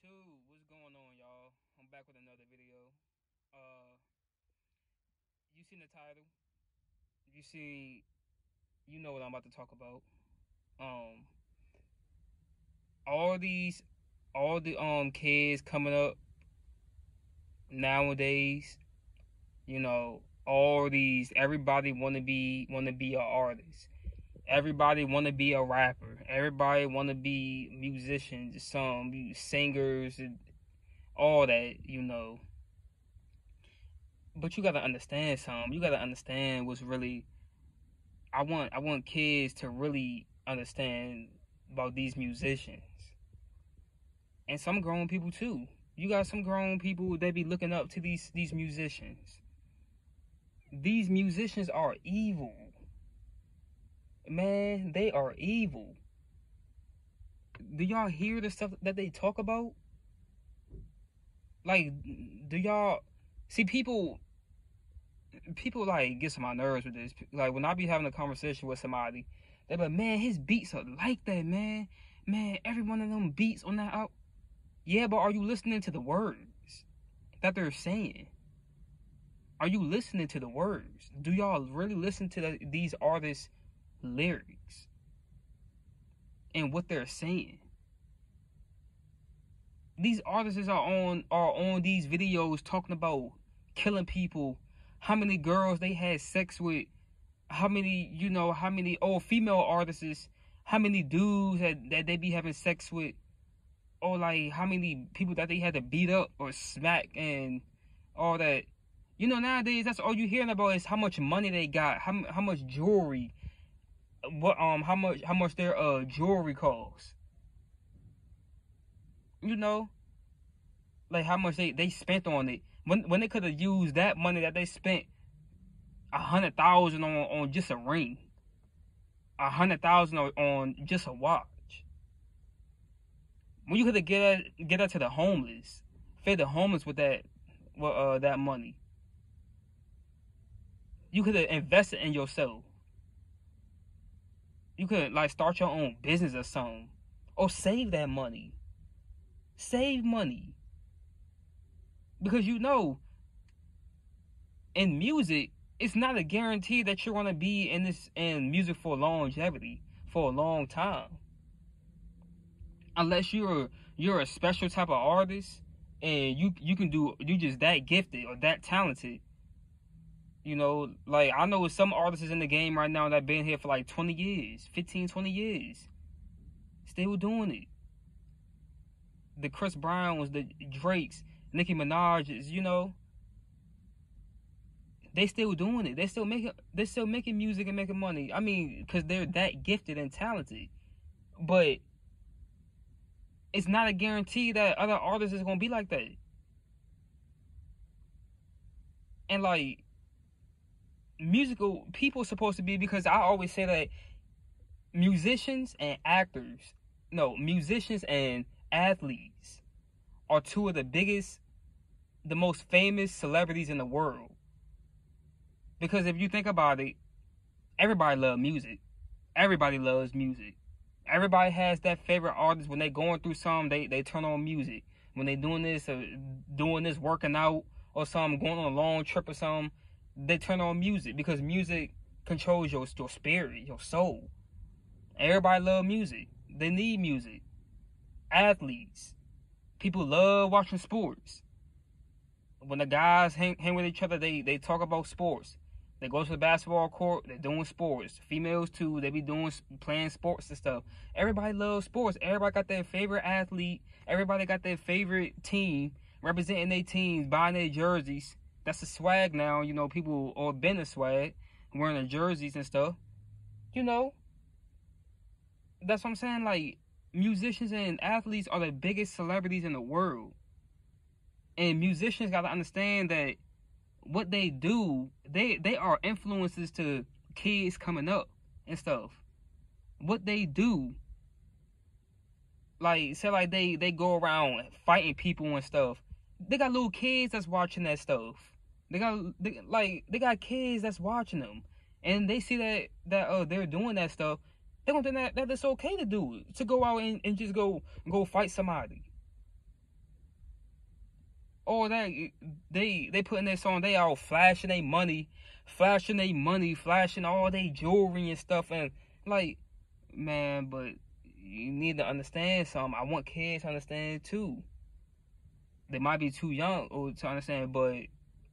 YouTube, what's going on, y'all? I'm back with another video. Uh, you seen the title? You see, you know what I'm about to talk about. Um, all these, all the kids coming up nowadays. All these. Everybody wanna be an artist. Everybody wanna be a rapper. Everybody wanna be musicians, some singers, and all that. But you gotta understand something. You gotta understand what's really. I want kids to really understand about these musicians and some grown people too. You got some grown people that be looking up to these musicians. These musicians are evil, man. They are evil. Do y'all hear the stuff that they talk about? Like, do y'all see people? People like gets on my nerves with this. Like when I be having a conversation with somebody, they be like, "Man, his beats are like that, man. Man, every one of them beats on that out." Yeah, but are you listening to the words that they're saying? Are you listening to the words? Do y'all really listen to these artists' lyrics and what they're saying? These artists are on these videos talking about killing people, how many girls they had sex with, how many old female artists, how many dudes that they be having sex with, or like how many people that they had to beat up or smack and all that. Nowadays that's all you hearing about is how much money they got, how much jewelry, how much their jewelry costs. Like how much they spent on it when they could have used that money that they spent 100,000 on just a ring, 100,000 on just a watch. When you could have get that to the homeless, feed the homeless with that money. You could have invested in yourself. You could like start your own business or something, or save that money. Save money, because in music, it's not a guarantee that you're gonna be in music for longevity, for a long time, unless you're a special type of artist and you just that gifted or that talented. Like I know some artists in the game right now that been here for like 20 years, 15, 20 years, still doing it. The Chris Browns, the Drakes, Nicki Minaj's, they still doing it. They're still making music and making money. I mean, because they're that gifted and talented. But it's not a guarantee that other artists is gonna be like that. And like musical people supposed to be, because I always say that musicians and actors, no, musicians and athletes are two of the biggest, the most famous celebrities in the world. Because if you think about it, everybody loves music. Everybody loves music. Everybody has that favorite artist. When they going through something, they turn on music. When they doing this working out or something, going on a long trip or something, they turn on music, because music controls your spirit, your soul. Everybody love music. They need music. Athletes, people love watching sports. When the guys hang with each other, they talk about sports. They go to the basketball court, they're doing sports. Females too, they be playing sports and stuff. Everybody loves sports. Everybody got their favorite athlete. Everybody got their favorite team, representing their teams, buying their jerseys. That's the swag now. People are been a swag, wearing the jerseys and stuff. That's what I'm saying. Like, musicians and athletes are the biggest celebrities in the world. And musicians got to understand that what they do, they are influences to kids coming up and stuff. What they do, like, say like they go around fighting people and stuff. They got little kids that's watching that stuff. They got kids that's watching them, and they see that they're doing that stuff. They don't think that it's okay to do it, to go out and just go fight somebody. all that they put in their song, they all flashing their money, flashing all their jewelry and stuff, and like, man, but you need to understand something. I want kids to understand too. They might be too young or to understand, but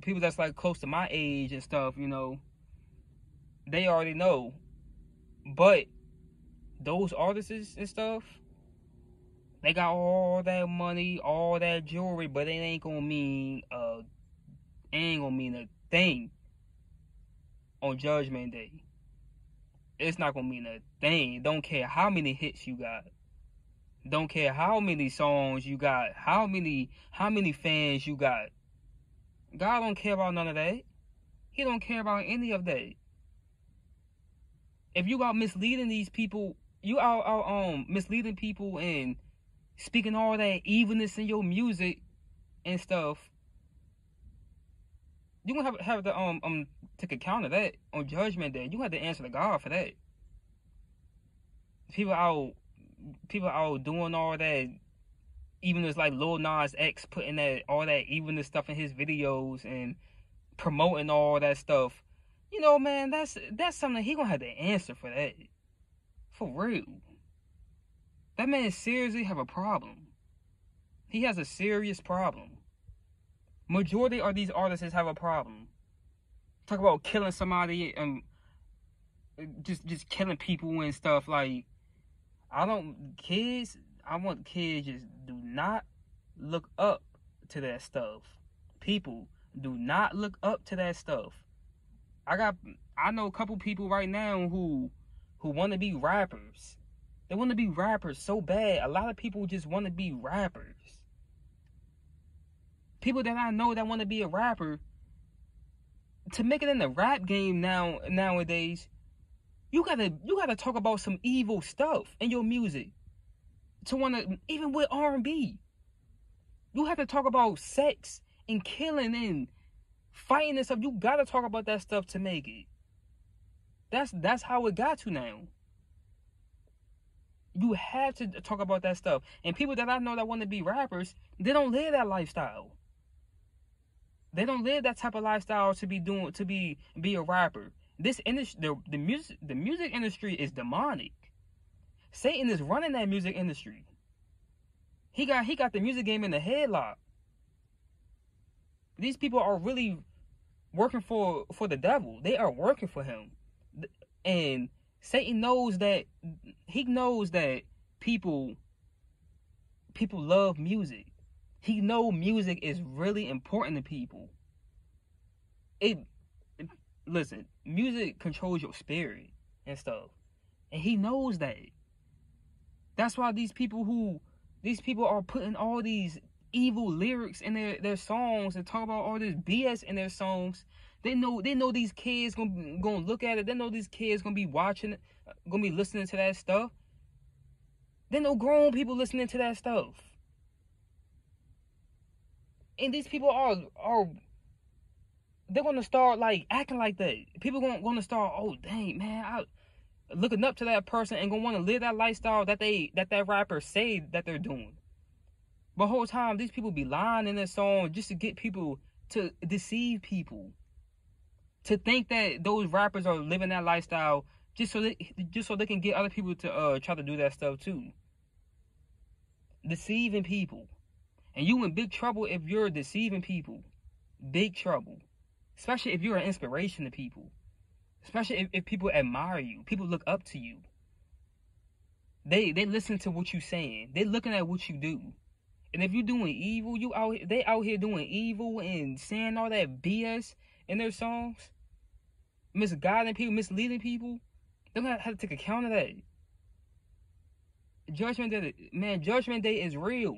people that's like close to my age and stuff, you know, they already know. But those artists and stuff, they got all that money, all that jewelry, but it ain't gonna mean a thing on Judgment Day. It's not gonna mean a thing. Don't care how many hits you got. Don't care how many songs you got, how many fans you got. God don't care about none of that. He don't care about any of that. If you out misleading these people, you out misleading people and speaking all that evilness in your music and stuff, you gonna have to take account of that on Judgment Day. You have to answer to God for that. People out doing all that, even as like Lil Nas X putting all that evilness stuff in his videos and promoting all that stuff. You know, man, that's something he gonna have to answer for that. For real. That man seriously have a problem. He has a serious problem. Majority of these artists have a problem. Talk about killing somebody and just killing people and stuff. Like, I want kids just do not look up to that stuff. People, do not look up to that stuff. I know a couple people right now who want to be rappers. They want to be rappers so bad. A lot of people just want to be rappers. People that I know that want to be a rapper, to make it in the rap game nowadays, you gotta talk about some evil stuff in your music. Even with R&B, you have to talk about sex and killing and fighting and stuff. You gotta talk about that stuff to make it. That's how it got to now. You have to talk about that stuff. And people that I know that want to be rappers, they don't live that lifestyle. They don't live that type of lifestyle to be a rapper. This industry, the music industry is demonic. Satan is running that music industry. He got the music game in the headlock. These people are really working for the devil. They are working for him. And Satan knows that. He knows that people love music. He knows music is really important to people. Listen, music controls your spirit and stuff. And he knows that. That's why these people are putting all these evil lyrics in their songs and talk about all this BS in their songs. They know these kids gonna look at it. They know these kids gonna be watching it, gonna be listening to that stuff. They know grown people listening to that stuff. And these people are they're gonna start like acting like that. People gonna start, oh dang man, looking up to that person and gonna want to live that lifestyle that rapper say that they're doing. But the whole time these people be lying in their song just to get people, to deceive people, to think that those rappers are living that lifestyle just so they can get other people to try to do that stuff too. Deceiving people. And you in big trouble if you're deceiving people. Big trouble. Especially if you're an inspiration to people. Especially if people admire you. People look up to you. They listen to what you're saying. They looking at what you do. And if you're doing evil, they out here doing evil and saying all that BS in their songs, misguiding people, misleading people, they're gonna have to take account of that. Judgment Day is real.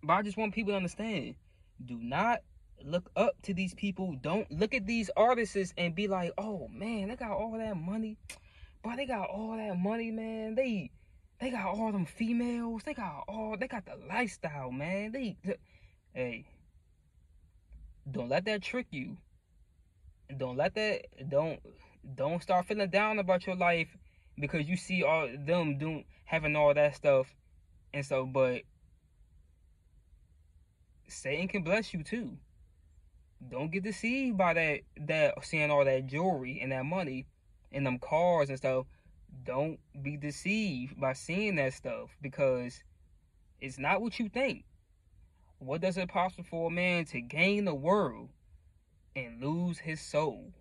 But I just want people to understand, do not look up to these people. Don't look at these artists and be like, oh man, they got all that money. Boy, they got all that money, man. They got all them females. They got the lifestyle, man. Hey, don't let that trick you. Don't start feeling down about your life because you see all them having all that stuff and so. But Satan can bless you too. Don't get deceived by that seeing all that jewelry and that money and them cars and stuff. Don't be deceived by seeing that stuff, because it's not what you think. What does it possible for a man to gain the world and lose his soul?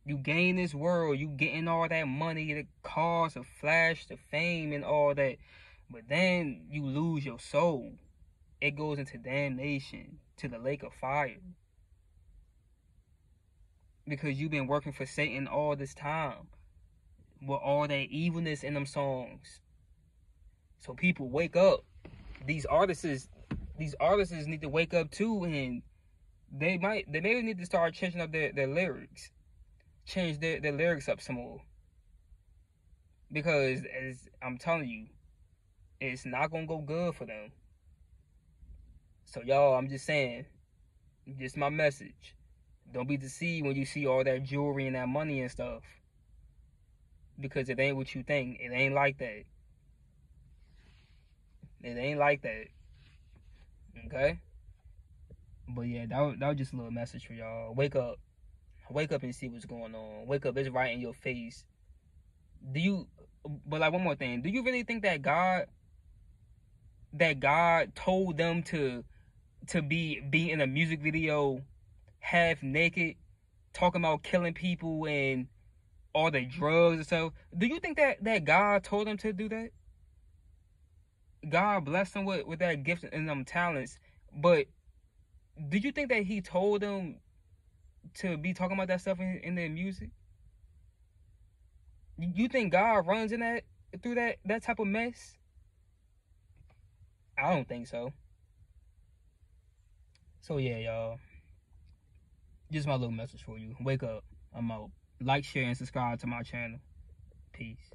You gain this world, you getting all that money, the cars, the flash, the fame, and all that, but then you lose your soul. It goes into damnation, to the lake of fire, because you've been working for Satan all this time with all that evilness in them songs. So people, wake up. These artists need to wake up too, and they maybe need to start changing up their lyrics. Change their lyrics up some more. Because, as I'm telling you, it's not gonna go good for them. So y'all, I'm just saying, just my message. Don't be deceived when you see all that jewelry and that money and stuff. Because it ain't what you think. It ain't like that. It ain't like that. Okay? But yeah, that was just a little message for y'all. Wake up. Wake up and see what's going on. Wake up, it's right in your face. But like, one more thing. Do you really think that God told them to be in a music video half naked, talking about killing people and all the drugs and stuff? Do you think that God told them to do that? God blessed them with that gift and them talents, but do you think that he told them to be talking about that stuff in their music? You think God runs through that type of mess? I don't think so. So yeah, y'all. Just my little message for you. Wake up. I'm out. Like, share, and subscribe to my channel. Peace.